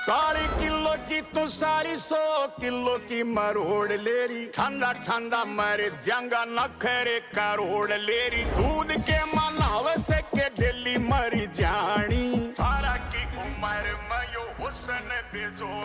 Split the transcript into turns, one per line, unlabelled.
40 kilo की तू सारी 100 किलो की मरोड़ लेरी। ठंडा ठंडा मरे जंगा नखरे करोड़ लेरी। दूध के मनावे से के डेली मरी जानी। 18 की उम्र में यो हुसन बेजोड़